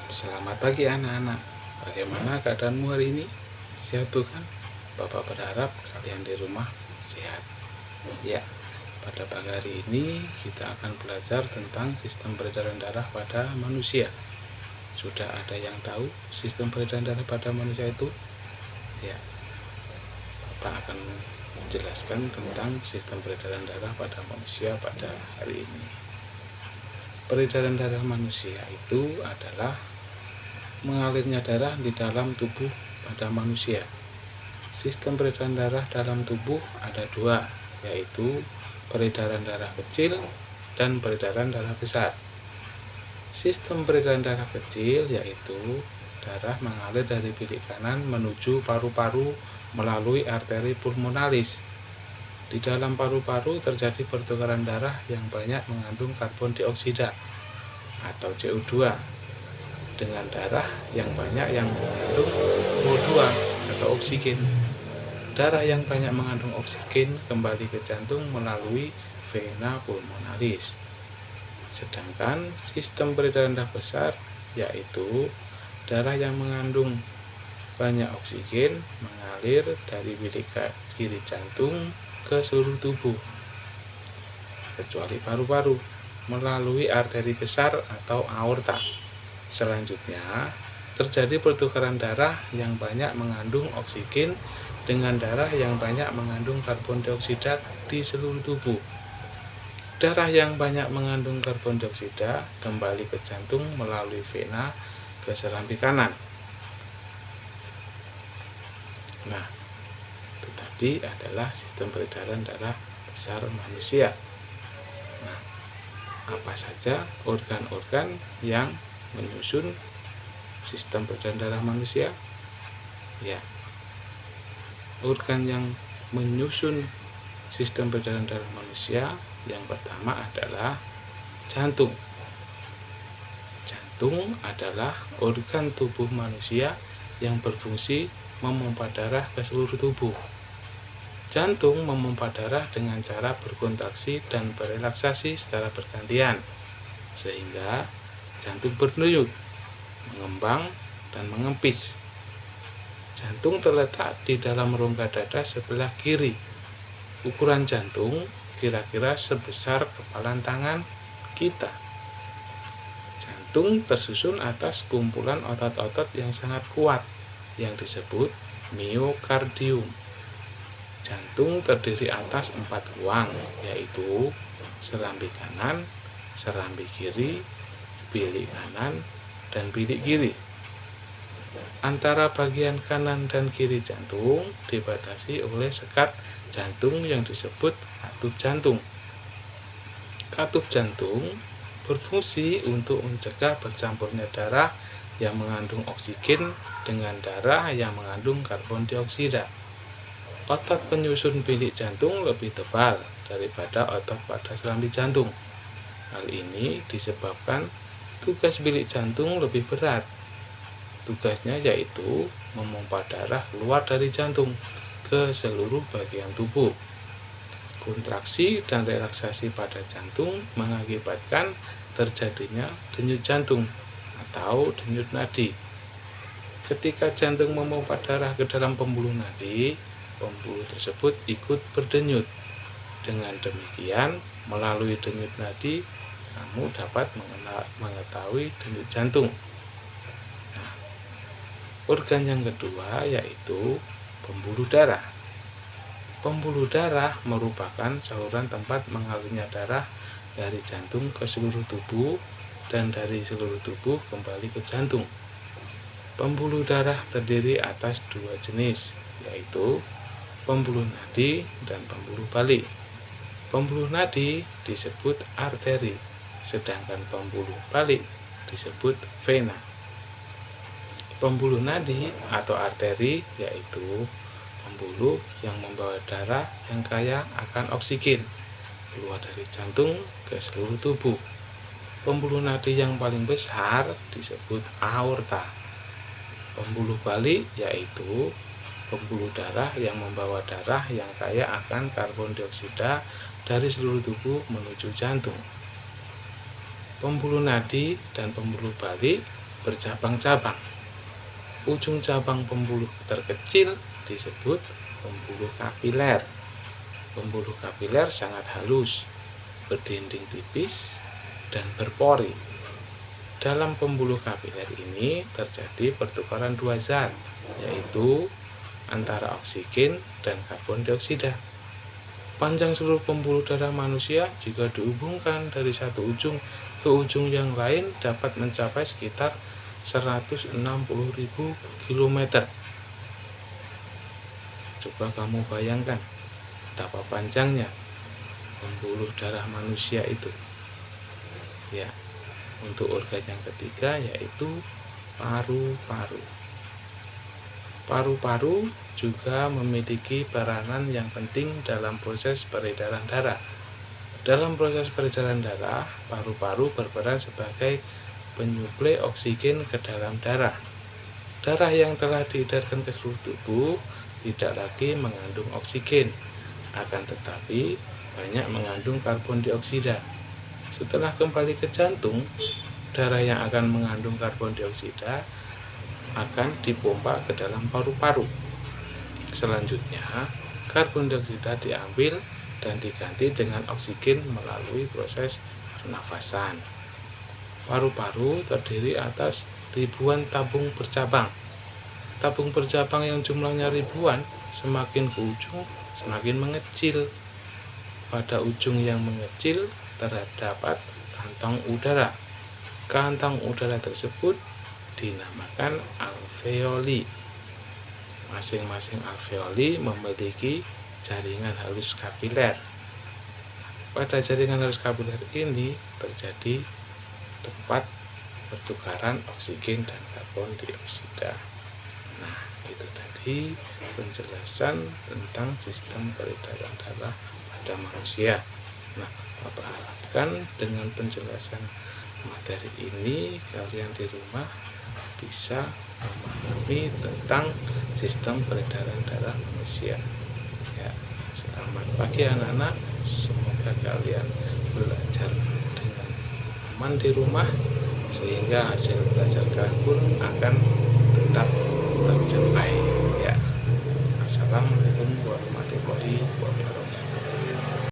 Selamat pagi anak-anak. Bagaimana keadaanmu hari ini? Sehat bukan? Bapak berharap kalian di rumah sehat. Ya, pada pagi hari ini kita akan belajar tentang sistem peredaran darah pada manusia. Sudah ada yang tahu sistem peredaran darah pada manusia itu? Ya, Bapak akan menjelaskan tentang sistem peredaran darah pada manusia pada hari ini. Peredaran darah manusia itu adalah mengalirnya darah di dalam tubuh pada manusia. Sistem peredaran darah dalam tubuh ada dua, yaitu peredaran darah kecil dan peredaran darah besar. Sistem peredaran darah kecil yaitu darah mengalir dari bilik kanan menuju paru-paru melalui arteri pulmonalis. Di dalam paru-paru terjadi pertukaran darah yang banyak mengandung karbon dioksida atau CO2 dengan darah yang banyak yang mengandung O2 atau oksigen. Darah yang banyak mengandung oksigen kembali ke jantung melalui vena pulmonalis. Sedangkan sistem peredaran darah besar yaitu darah yang mengandung banyak oksigen mengalir dari bilik kiri jantung ke seluruh tubuh kecuali paru-paru melalui arteri besar atau aorta. Selanjutnya, terjadi pertukaran darah yang banyak mengandung oksigen dengan darah yang banyak mengandung karbon dioksida di seluruh tubuh. Darah yang banyak mengandung karbon dioksida kembali ke jantung melalui vena ke serambi kanan. Nah, itu tadi adalah sistem peredaran darah besar manusia. Nah, apa saja organ-organ yang menyusun sistem peredaran darah manusia? Ya, organ yang menyusun sistem peredaran darah manusia yang pertama adalah jantung. Jantung adalah organ tubuh manusia yang berfungsi memompa darah ke seluruh tubuh. Jantung memompa darah dengan cara berkontraksi dan berelaksasi secara bergantian, sehingga jantung berdenyut, mengembang, dan mengempis. Jantung terletak di dalam rongga dada sebelah kiri. Ukuran jantung kira-kira sebesar kepalan tangan kita. Jantung tersusun atas kumpulan otot-otot yang sangat kuat yang disebut miokardium. Jantung terdiri atas 4 ruang, yaitu serambi kanan, serambi kiri, bilik kanan, dan bilik kiri. Antara bagian kanan dan kiri jantung dibatasi oleh sekat jantung yang disebut katup jantung. Katup jantung berfungsi untuk mencegah bercampurnya darah yang mengandung oksigen dengan darah yang mengandung karbon dioksida. Otot penyusun bilik jantung lebih tebal daripada otot pada serambi jantung. Hal ini disebabkan tugas bilik jantung lebih berat. Tugasnya yaitu memompa darah keluar dari jantung ke seluruh bagian tubuh. Kontraksi dan relaksasi pada jantung mengakibatkan terjadinya denyut jantung atau denyut nadi. Ketika jantung memompa darah ke dalam pembuluh nadi, pembuluh tersebut ikut berdenyut. Dengan demikian, melalui denyut nadi, kamu dapat mengetahui denyut jantung. Nah, organ yang kedua yaitu pembuluh darah. Pembuluh darah merupakan saluran tempat mengalirnya darah dari jantung ke seluruh tubuh dan dari seluruh tubuh kembali ke jantung. Pembuluh darah terdiri atas 2 jenis, yaitu pembuluh nadi dan pembuluh balik. Pembuluh nadi disebut arteri, sedangkan pembuluh balik disebut vena. Pembuluh nadi atau arteri yaitu pembuluh yang membawa darah yang kaya akan oksigen keluar dari jantung ke seluruh tubuh. Pembuluh nadi yang paling besar disebut aorta. Pembuluh balik yaitu pembuluh darah yang membawa darah yang kaya akan karbon dioksida dari seluruh tubuh menuju jantung. Pembuluh nadi dan pembuluh balik bercabang-cabang. Ujung cabang pembuluh terkecil disebut pembuluh kapiler. Pembuluh kapiler sangat halus, berdinding tipis, dan berpori. Dalam pembuluh kapiler ini terjadi pertukaran dua zat, yaitu antara oksigen dan karbon dioksida. Panjang seluruh pembuluh darah manusia jika dihubungkan dari satu ujung ke ujung yang lain dapat mencapai sekitar 160.000 km. Coba kamu bayangkan betapa panjangnya pembuluh darah manusia itu. Ya, untuk organ yang ketiga yaitu paru-paru. Paru-paru juga memiliki peranan yang penting dalam proses peredaran darah. Dalam proses peredaran darah, paru-paru berperan sebagai penyuplai oksigen ke dalam darah. Darah yang telah diedarkan ke seluruh tubuh tidak lagi mengandung oksigen, akan tetapi banyak mengandung karbon dioksida. Setelah kembali ke jantung, darah yang akan mengandung karbon dioksida akan dipompa ke dalam paru-paru. Selanjutnya, karbon dioksida diambil dan diganti dengan oksigen melalui proses pernafasan. Paru-paru terdiri atas ribuan tabung bercabang. Tabung bercabang yang jumlahnya ribuan, semakin ke ujung semakin mengecil. Pada ujung yang mengecil terdapat kantong udara. Kantong udara tersebut dinamakan alveoli. Masing-masing alveoli memiliki jaringan halus kapiler. Pada jaringan halus kapiler ini terjadi tempat pertukaran oksigen dan karbon dioksida. Nah, itu tadi penjelasan tentang sistem peredaran darah pada manusia. Nah, Bapak harapkan dengan penjelasan materi ini kalian di rumah bisa memahami tentang sistem peredaran darah manusia. Ya, selamat pagi anak-anak. Semoga kalian belajar dengan aman di rumah sehingga hasil belajar kalian pun akan tetap tercapai. Ya. Assalamualaikum warahmatullahi wabarakatuh.